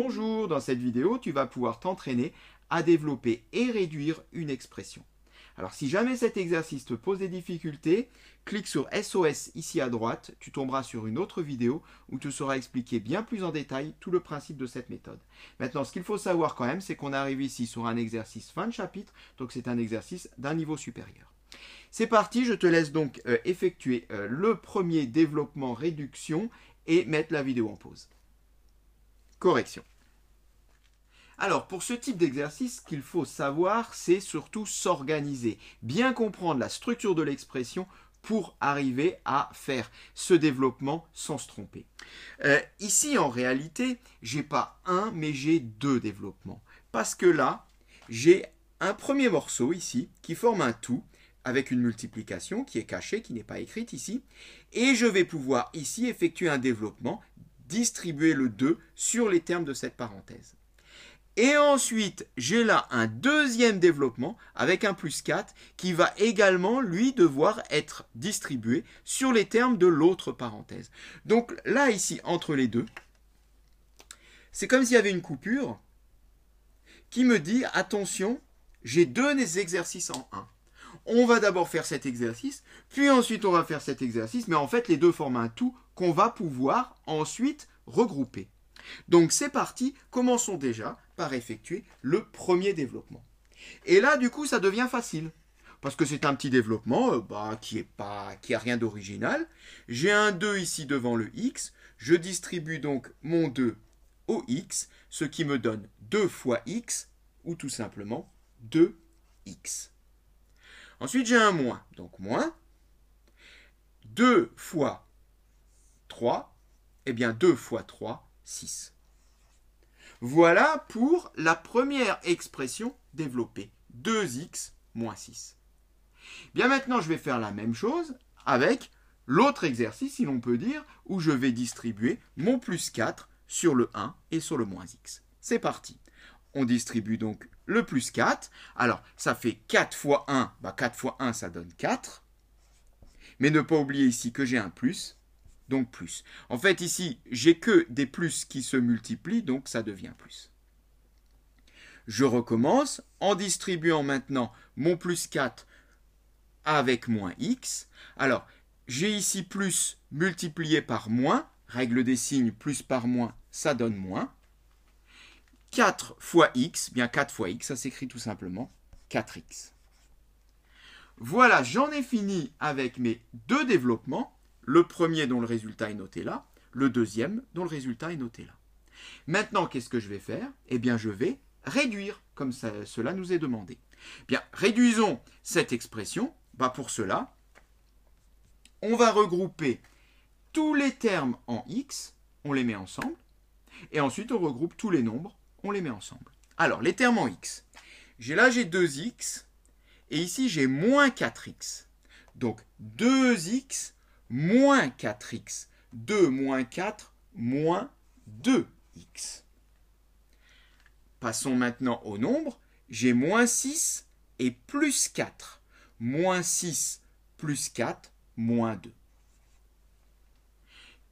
Bonjour, dans cette vidéo, tu vas pouvoir t'entraîner à développer et réduire une expression. Alors si jamais cet exercice te pose des difficultés, clique sur SOS ici à droite, tu tomberas sur une autre vidéo où tu sauras expliquer bien plus en détail tout le principe de cette méthode. Maintenant, ce qu'il faut savoir quand même, c'est qu'on arrive ici sur un exercice fin de chapitre, donc c'est un exercice d'un niveau supérieur. C'est parti, je te laisse donc effectuer le premier développement réduction et mettre la vidéo en pause. Correction. Alors, pour ce type d'exercice, ce qu'il faut savoir, c'est surtout s'organiser, bien comprendre la structure de l'expression pour arriver à faire ce développement sans se tromper. Ici, en réalité, j'ai pas un, mais j'ai deux développements. Parce que là, j'ai un premier morceau ici qui forme un tout avec une multiplication qui est cachée, qui n'est pas écrite ici. Et je vais pouvoir ici effectuer un développement, distribuer le 2 sur les termes de cette parenthèse. Et ensuite, j'ai là un deuxième développement avec un plus 4 qui va également, lui, devoir être distribué sur les termes de l'autre parenthèse. Donc là, ici, entre les deux, c'est comme s'il y avait une coupure qui me dit, attention, j'ai deux exercices en un. On va d'abord faire cet exercice, puis ensuite on va faire cet exercice, mais en fait, les deux forment un tout qu'on va pouvoir ensuite regrouper. Donc c'est parti, commençons déjà par effectuer le premier développement. Et là, du coup, ça devient facile. Parce que c'est un petit développement qui a rien d'original. J'ai un 2 ici devant le x. Je distribue donc mon 2 au x, ce qui me donne 2 fois x, ou tout simplement 2x. Ensuite, j'ai un moins. Donc moins 2 fois 3, eh bien 2 fois 3, 6. Voilà pour la première expression développée, 2x moins 6. Bien maintenant, je vais faire la même chose avec l'autre exercice, si l'on peut dire, où je vais distribuer mon plus 4 sur le 1 et sur le moins x. C'est parti. On distribue donc le plus 4. Alors, ça fait 4 fois 1. 4 fois 1, ça donne 4. Mais ne pas oublier ici que j'ai un plus. Donc plus. En fait, ici, j'ai que des plus qui se multiplient, donc ça devient plus. Je recommence en distribuant maintenant mon plus 4 avec moins x. Alors, j'ai ici plus multiplié par moins. Règle des signes, plus par moins, ça donne moins. 4 fois x, bien 4 fois x, ça s'écrit tout simplement 4x. Voilà, j'en ai fini avec mes deux développements. Le premier dont le résultat est noté là, le deuxième dont le résultat est noté là. Maintenant, qu'est-ce que je vais faire? Eh bien, je vais réduire, comme cela nous est demandé. Bien, réduisons cette expression. Pour cela, on va regrouper tous les termes en x, on les met ensemble, et ensuite on regroupe tous les nombres, on les met ensemble. Alors, les termes en x. J'ai 2x, et ici j'ai moins 4x. Donc, 2x moins 4x. 2 moins 4 moins 2x. Passons maintenant au nombre. J'ai moins 6 et plus 4. Moins 6 plus 4 moins 2.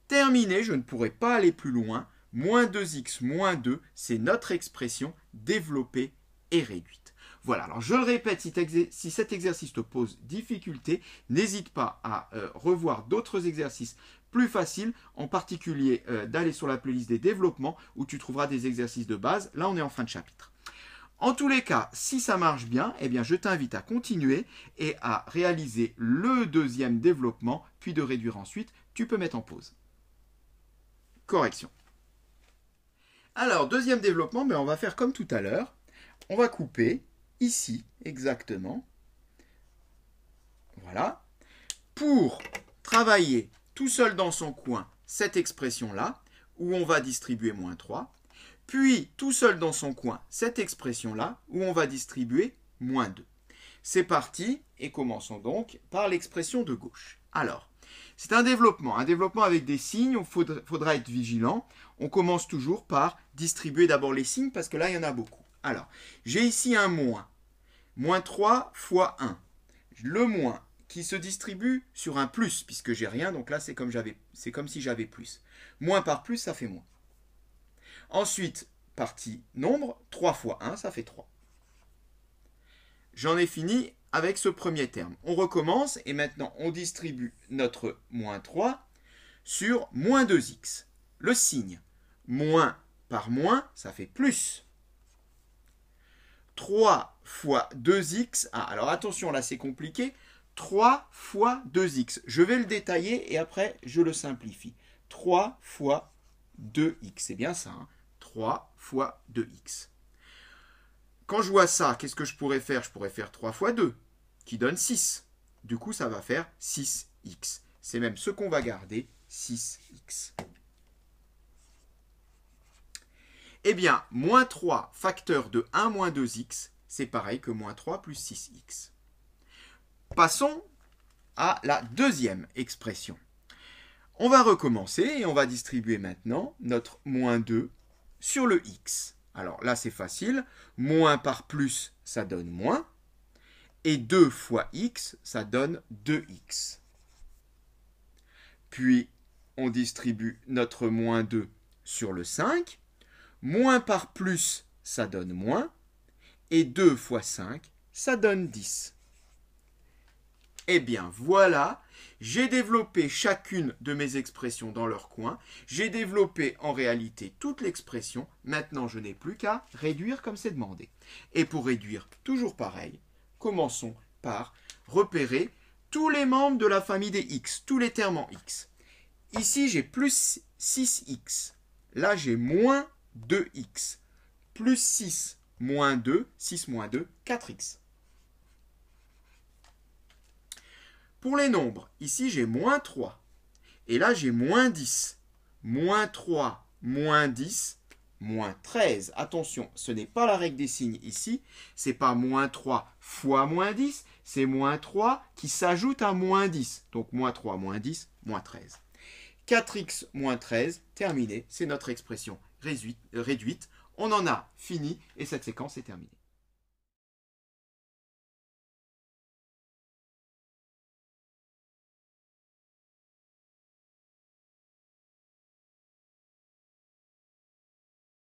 Terminé, je ne pourrai pas aller plus loin. Moins 2x moins 2, c'est notre expression développée et réduite. Voilà, alors je le répète, si cet exercice te pose difficulté, n'hésite pas à revoir d'autres exercices plus faciles, en particulier d'aller sur la playlist des développements où tu trouveras des exercices de base. Là, on est en fin de chapitre. En tous les cas, si ça marche bien, eh bien, je t'invite à continuer et à réaliser le deuxième développement, puis de réduire ensuite. Tu peux mettre en pause. Correction. Alors, deuxième développement, on va faire comme tout à l'heure. On va couper ici, exactement. Voilà. Pour travailler tout seul dans son coin cette expression-là, où on va distribuer moins 3. Puis, tout seul dans son coin cette expression-là, où on va distribuer moins 2. C'est parti, et commençons donc par l'expression de gauche. Alors, c'est un développement avec des signes, il faudra être vigilant. On commence toujours par distribuer d'abord les signes, parce que là, il y en a beaucoup. Alors, j'ai ici un moins. Moins 3 fois 1. Le moins qui se distribue sur un plus, puisque j'ai rien, donc là, c'est comme si j'avais plus. Moins par plus, ça fait moins. Ensuite, partie nombre, 3 fois 1, ça fait 3. J'en ai fini avec ce premier terme. On recommence et maintenant on distribue notre moins 3 sur moins 2x. Le signe moins par moins, ça fait plus. 3 fois 2x. Ah, alors attention, là c'est compliqué. 3 fois 2x. Je vais le détailler et après je le simplifie. 3 fois 2x. C'est bien ça. Hein, 3 fois 2x. Quand je vois ça, qu'est-ce que je pourrais faire? Je pourrais faire 3 fois 2, qui donne 6. Du coup, ça va faire 6x. C'est même ce qu'on va garder, 6x. Eh bien, moins 3 facteur de 1 moins 2x, c'est pareil que moins 3 plus 6x. Passons à la deuxième expression. On va recommencer et on va distribuer maintenant notre moins 2 sur le x. Alors là, c'est facile. Moins par plus, ça donne moins. Et 2 fois x, ça donne 2x. Puis, on distribue notre moins 2 sur le 5. Moins par plus, ça donne moins. Et 2 fois 5, ça donne 10. Eh bien, voilà, j'ai développé chacune de mes expressions dans leur coin. J'ai développé en réalité toute l'expression. Maintenant, je n'ai plus qu'à réduire comme c'est demandé. Et pour réduire, toujours pareil, commençons par repérer tous les membres de la famille des x, tous les termes en x. Ici, j'ai plus 6x. Là, j'ai moins 2x. Plus 6, moins 2, 6 moins 2, 4x. Pour les nombres, ici j'ai moins 3. Et là j'ai moins 10. Moins 3, moins 10, moins 13. Attention, ce n'est pas la règle des signes ici. Ce n'est pas moins 3 fois moins 10. C'est moins 3 qui s'ajoute à moins 10. Donc moins 3, moins 10, moins 13. 4x moins 13, terminé. C'est notre expression réduite. On en a fini et cette séquence est terminée.